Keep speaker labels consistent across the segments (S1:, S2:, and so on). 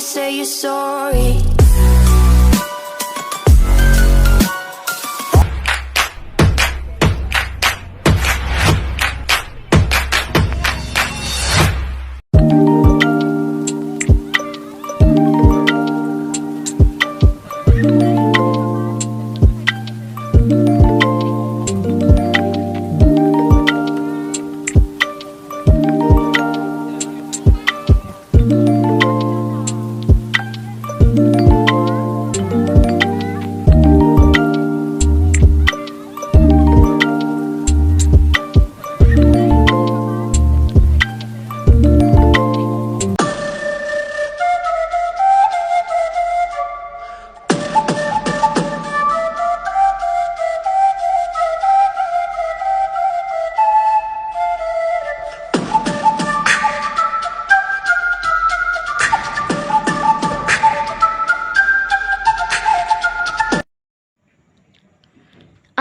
S1: say you're sorry.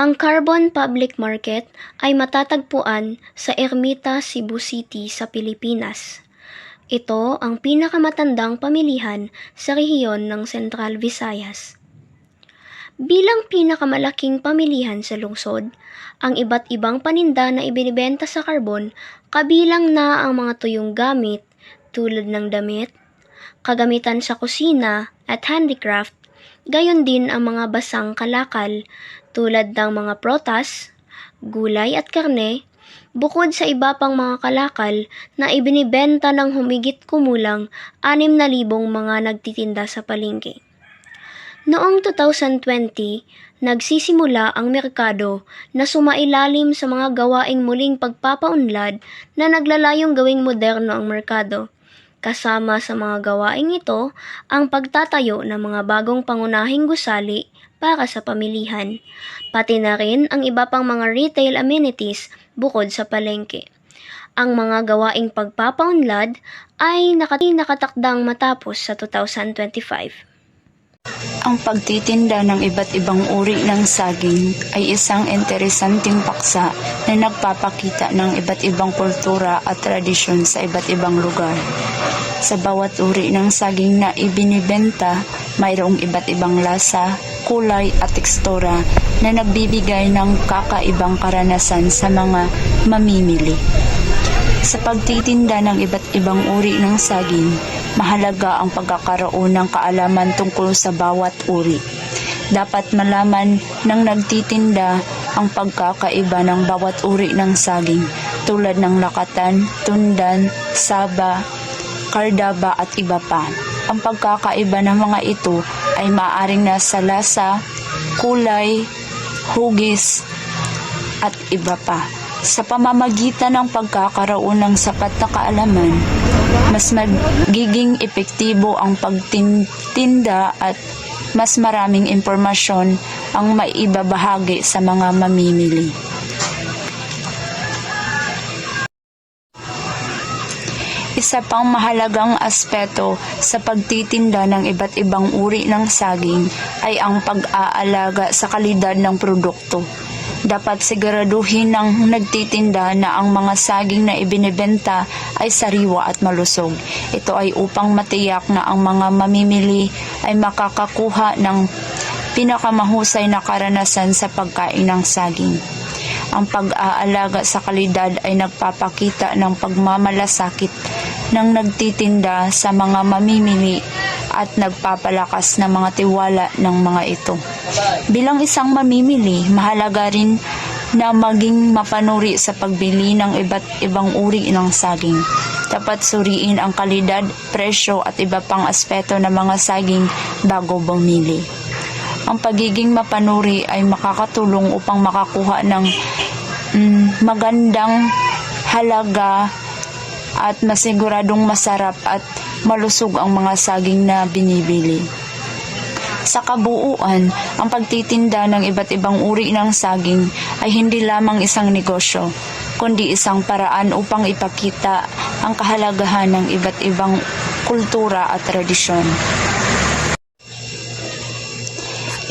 S2: Ang Carbon Public Market ay matatagpuan sa Ermita, Cebu City sa Pilipinas. Ito ang pinakamatandang pamilihan sa rehiyon ng Central Visayas. Bilang pinakamalaking pamilihan sa lungsod, ang iba't ibang paninda na ibinibenta sa Carbon kabilang na ang mga tuyong gamit tulad ng damit, kagamitan sa kusina at handicraft, gayon din ang mga basang kalakal tulad ng mga protas, gulay at karne, bukod sa iba pang mga kalakal na ibinibenta ng humigit kumulang 6,000 mga nagtitinda sa palengke. Noong 2020, nagsisimula ang merkado na sumailalim sa mga gawaing muling pagpapaunlad na naglalayong gawing moderno ang merkado. Kasama sa mga gawaing ito ang pagtatayo ng mga bagong pangunahing gusali para sa pamilihan, pati na rin ang iba pang mga retail amenities bukod sa palengke. Ang mga gawaing pagpapaunlad ay nakatakdang matapos sa 2025.
S3: Ang pagtitinda ng iba't ibang uri ng saging ay isang interesanting paksa na nagpapakita ng iba't ibang kultura at tradisyon sa iba't ibang lugar. Sa bawat uri ng saging na ibinibenta, mayroong iba't ibang lasa, kulay at tekstura na nagbibigay ng kakaibang karanasan sa mga mamimili. Sa pagtitinda ng iba't ibang uri ng saging, mahalaga ang pagkakaroon ng kaalaman tungkol sa bawat uri. Dapat malaman ng nagtitinda ang pagkakaiba ng bawat uri ng saging tulad ng lakatan, tundan, saba, kardaba at iba pa. Ang pagkakaiba ng mga ito ay maaaring nasa lasa, kulay, hugis at iba pa. Sa pamamagitan ng pagkakaroon ng sapat na kaalaman, mas magiging epektibo ang pagtitinda at mas maraming impormasyon ang maibabahagi sa mga mamimili. Isa pang mahalagang aspeto sa pagtitinda ng iba't ibang uri ng saging ay ang pag-aalaga sa kalidad ng produkto. Dapat siguraduhin ng nagtitinda na ang mga saging na ibinebenta ay sariwa at malusog. Ito ay upang matiyak na ang mga mamimili ay makakakuha ng pinakamahusay na karanasan sa pagkain ng saging. Ang pag-aalaga sa kalidad ay nagpapakita ng pagmamalasakit ng nagtitinda sa mga mamimili at nagpapalakas ng mga tiwala ng mga ito. Bilang isang mamimili, mahalaga rin na maging mapanuri sa pagbili ng iba't ibang uri ng saging. Dapat suriin ang kalidad, presyo at iba pang aspeto ng mga saging bago bumili. Ang pagiging mapanuri ay makakatulong upang makakuha ng magandang halaga at masiguradong masarap at malusog ang mga saging na binibili. Sa kabuuan, ang pagtitinda ng iba't ibang uri ng saging ay hindi lamang isang negosyo, kundi isang paraan upang ipakita ang kahalagahan ng iba't ibang kultura at tradisyon.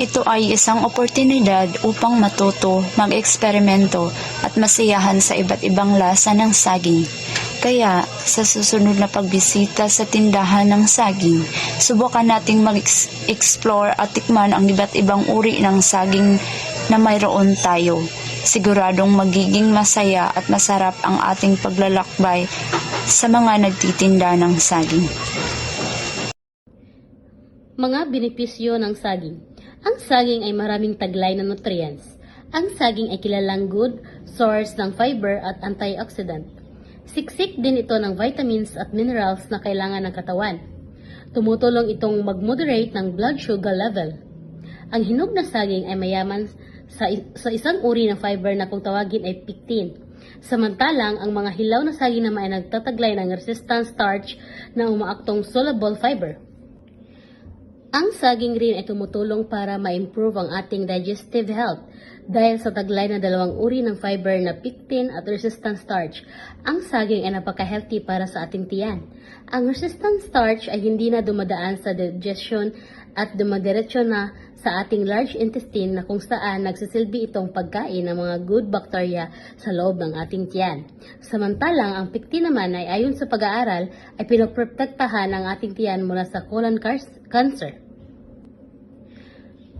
S3: Ito ay isang oportunidad upang matuto, mag-eksperimento at masiyahan sa iba't ibang lasa ng saging. Kaya, sa susunod na pagbisita sa tindahan ng saging, subukan nating mag-explore at tikman ang iba't ibang uri ng saging na mayroon tayo. Siguradong magiging masaya at masarap ang ating paglalakbay sa mga nagtitinda ng saging.
S1: Mga benepisyo ng saging. Ang saging ay maraming taglay na nutrients. Ang saging ay kilalang good source ng fiber at antioxidant. Siksik din ito ng vitamins at minerals na kailangan ng katawan. Tumutulong itong mag-moderate ng blood sugar level. Ang hinog na saging ay mayaman sa isang uri ng fiber na kung tawagin ay pectin. Samantalang, ang mga hilaw na saging naman ay nagtataglay ng resistant starch na umaaktong soluble fiber. Ang saging rin ay tumutulong para ma-improve ang ating digestive health dahil sa taglay na dalawang uri ng fiber na pectin at resistant starch. Ang saging ay napaka-healthy para sa ating tiyan. Ang resistant starch ay hindi na dumadaan sa digestion at dumadiretso na sa ating large intestine na kung saan nagsisilbi itong pagkain ng mga good bacteria sa loob ng ating tiyan. Samantalang, ang pectin naman ay ayon sa pag-aaral ay pinoprotektahan ang ating tiyan mula sa colon cancer.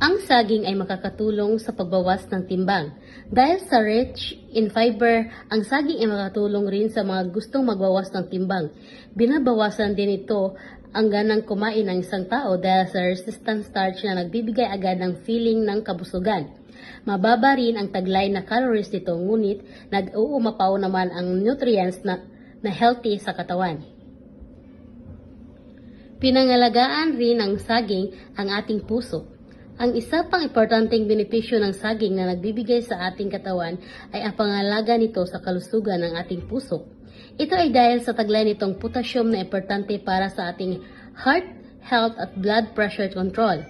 S1: Ang saging ay makakatulong sa pagbawas ng timbang. Dahil sa rich in fiber, ang saging ay makakatulong rin sa mga gustong magbawas ng timbang. Binabawasan din ito ang ganang kumain ng isang tao dahil sa resistant starch na nagbibigay agad ng feeling ng kabusugan. Mababa rin ang taglay na calories nito, ngunit nag-uumapaw naman ang nutrients na healthy sa katawan. Pinangalagaan rin ng saging ang ating puso. Ang isa pang importanteng benepisyo ng saging na nagbibigay sa ating katawan ay ang pangalaga nito sa kalusugan ng ating puso. Ito ay dahil sa taglay nitong potassium na importante para sa ating heart health at blood pressure control.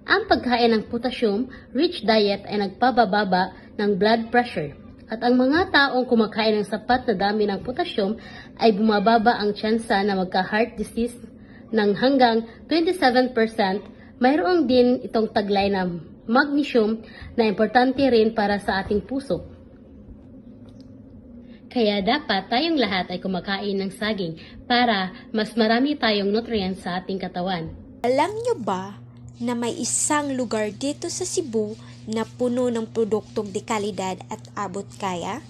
S1: Ang pagkain ng potassium-rich diet ay nagpabababa ng blood pressure. At ang mga taong kumakain ng sapat na dami ng potassium ay bumababa ang tsansa na magka-heart disease ng hanggang 27%. Mayroon din itong taglay na magnesium na importante rin para sa ating puso. Kaya dapat tayong lahat ay kumakain ng saging para mas marami tayong nutrients sa ating katawan.
S4: Alam nyo ba na may isang lugar dito sa Cebu na puno ng produktong dekalidad at abot kaya?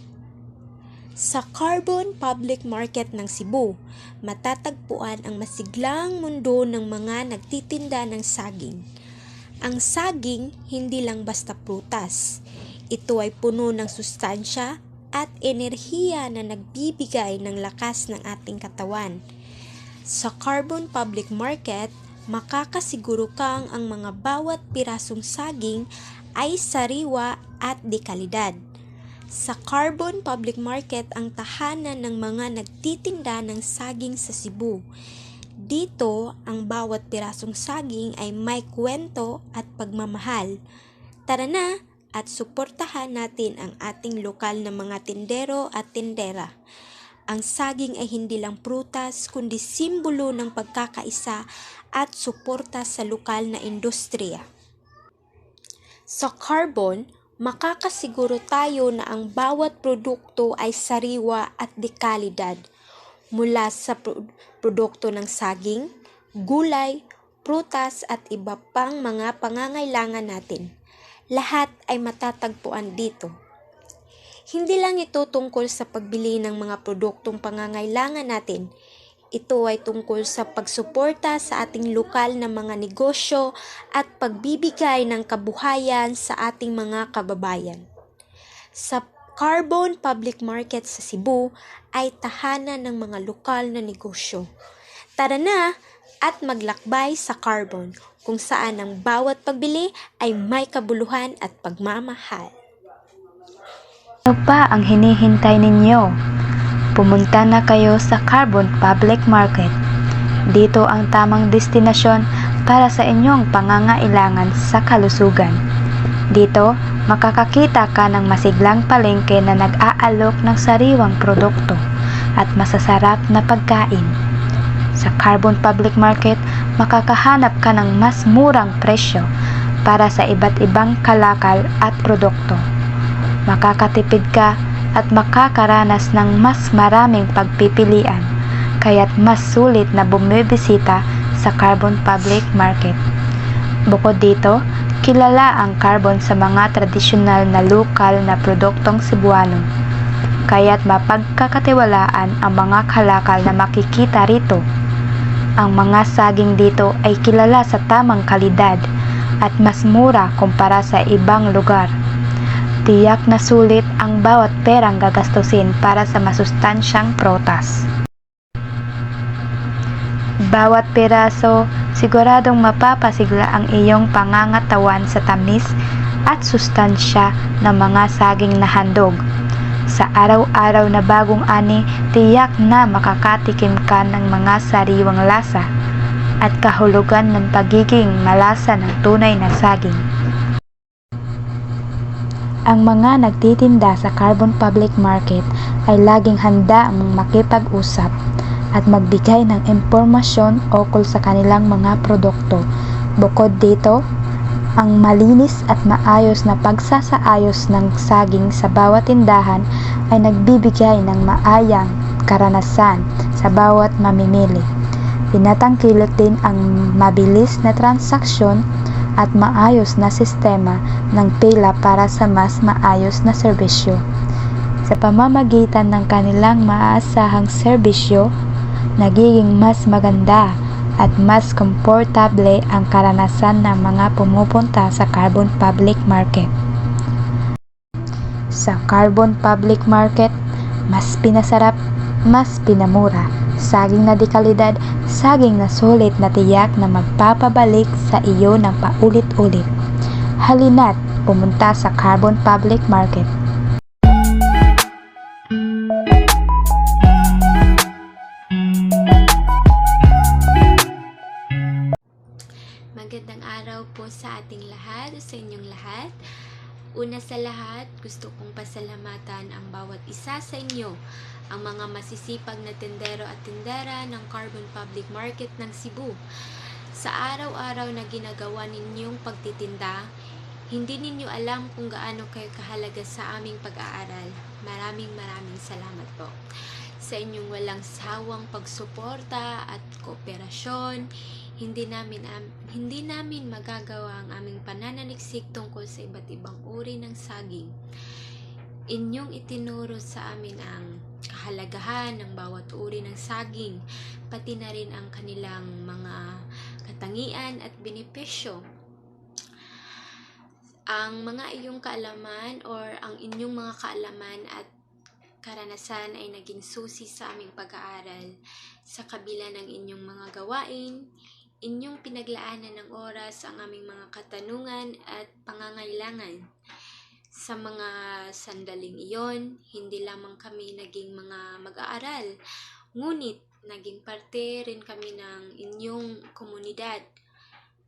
S4: Sa Carbon Public Market ng Cebu, matatagpuan ang masiglang mundo ng mga nagtitinda ng saging. Ang saging hindi lang basta prutas. Ito ay puno ng sustansya at enerhiya na nagbibigay ng lakas ng ating katawan. Sa Carbon Public Market, makakasiguro kang ang mga bawat pirasong saging ay sariwa at dekalidad. Sa Carbon Public Market ang tahanan ng mga nagtitinda ng saging sa Cebu. Dito, ang bawat pirasong saging ay may kwento at pagmamahal. Tara na at suportahan natin ang ating lokal na mga tindero at tindera. Ang saging ay hindi lang prutas kundi simbolo ng pagkakaisa at suporta sa lokal na industriya. Sa Carbon, makakasiguro tayo na ang bawat produkto ay sariwa at dekalidad mula sa produkto ng saging, gulay, prutas at iba pang mga pangangailangan natin. Lahat ay matatagpuan dito. Hindi lang ito tungkol sa pagbili ng mga produktong pangangailangan natin. Ito ay tungkol sa pagsuporta sa ating lokal na mga negosyo at pagbibigay ng kabuhayan sa ating mga kababayan. Sa Carbon Public Market sa Cebu ay tahanan ng mga lokal na negosyo. Tara na at maglakbay sa Carbon, kung saan ang bawat pagbili ay may kabuluhan at pagmamahal.
S3: Ano pa ang hinihintay ninyo? Pumunta na kayo sa Carbon Public Market. Dito ang tamang destinasyon para sa inyong pangangailangan sa kalusugan. Dito, makakakita ka ng masiglang palengke na nag-aalok ng sariwang produkto at masasarap na pagkain. Sa Carbon Public Market, makakahanap ka ng mas murang presyo para sa iba't ibang kalakal at produkto. Makakatipid ka at makakaranas ng mas maraming pagpipilian, kaya't mas sulit na bumibisita sa Carbon Public Market. Bukod dito, kilala ang Carbon sa mga tradisyonal na lokal na produktong Cebuano, kaya't mapagkakatiwalaan ang mga kalakal na makikita rito. Ang mga saging dito ay kilala sa tamang kalidad at mas mura kumpara sa ibang lugar. Tiyak na sulit ang bawat perang gagastusin para sa masustansyang prutas. Bawat piraso, siguradong mapapasigla ang iyong pangangatawan sa tamis at sustansya ng mga saging na handog. Sa araw-araw na bagong ani, tiyak na makakatikim ka ng mga sariwang lasa at kahulugan ng pagiging malasa ng tunay na saging. Ang mga nagtitinda sa Carbon Public Market ay laging handa ang makipag-usap at magbigay ng impormasyon ukol sa kanilang mga produkto. Bukod dito, ang malinis at maayos na pagsasaayos ng saging sa bawat tindahan ay nagbibigay ng maayang karanasan sa bawat mamimili. Tinatangkilik din ang mabilis na transaksyon at maayos na sistema ng pila para sa mas maayos na serbisyo. Sa pamamagitan ng kanilang maaasahang serbisyo, nagiging mas maganda at mas komportable ang karanasan ng mga pumupunta sa Carbon Public Market. Sa Carbon Public Market, mas pinasarap, mas pinamura. Saging na dekalidad, saging na sulit na tiyak na magpapabalik sa iyo ng paulit-ulit. Halina't pumunta sa Carbon Public Market.
S4: Magandang araw po sa ating lahat, sa inyong lahat. Una sa lahat, gusto kong pasalamatan ang bawat isa sa inyo, ang mga masisipag na tendero at tendera ng Carbon Public Market ng Cebu. Sa araw-araw na ginagawa ninyong pagtitinda, hindi ninyo alam kung gaano kayo kahalaga sa aming pag-aaral. Maraming salamat po sa inyong walang sawang pagsuporta at kooperasyon. Hindi namin magagawa ang aming pananaliksik tungkol sa iba't ibang uri ng saging. Inyong itinuro sa amin ang kahalagahan ng bawat uri ng saging, pati na rin ang kanilang mga katangian at benepisyo. Ang mga iyong kaalaman or ang inyong mga kaalaman at karanasan ay naging susi sa aming pag-aaral. Sa kabila ng inyong mga gawain, inyong pinaglaanan ng oras ang aming mga katanungan at pangangailangan. Sa mga sandaling iyon, hindi lamang kami naging mga mag-aaral, ngunit naging parte rin kami ng inyong komunidad.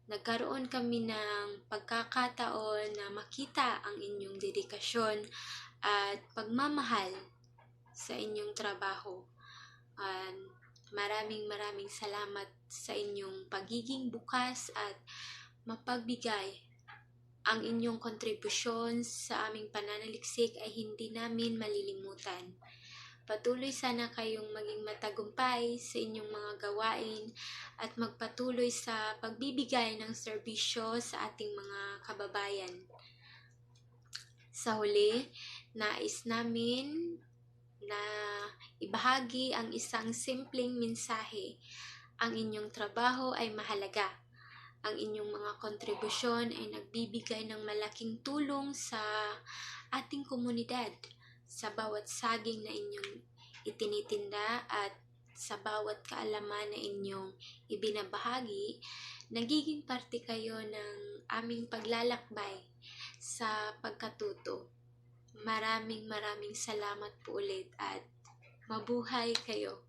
S4: Nagkaroon kami ng pagkakataon na makita ang inyong dedikasyon at pagmamahal sa inyong trabaho. Maraming salamat sa inyong pagiging bukas at mapagbigay. Ang inyong kontribusyon sa aming pananaliksik ay hindi namin malilimutan. Patuloy sana kayong maging matagumpay sa inyong mga gawain at magpatuloy sa pagbibigay ng serbisyo sa ating mga kababayan. Sa huli, nais namin na ibahagi ang isang simpleng mensahe. Ang inyong trabaho ay mahalaga. Ang inyong mga kontribusyon ay nagbibigay ng malaking tulong sa ating komunidad, sa bawat saging na inyong itinitinda at sa bawat kaalaman na inyong ibinabahagi. Nagiging parte kayo ng aming paglalakbay sa pagkatuto. Maraming salamat po ulit at mabuhay kayo.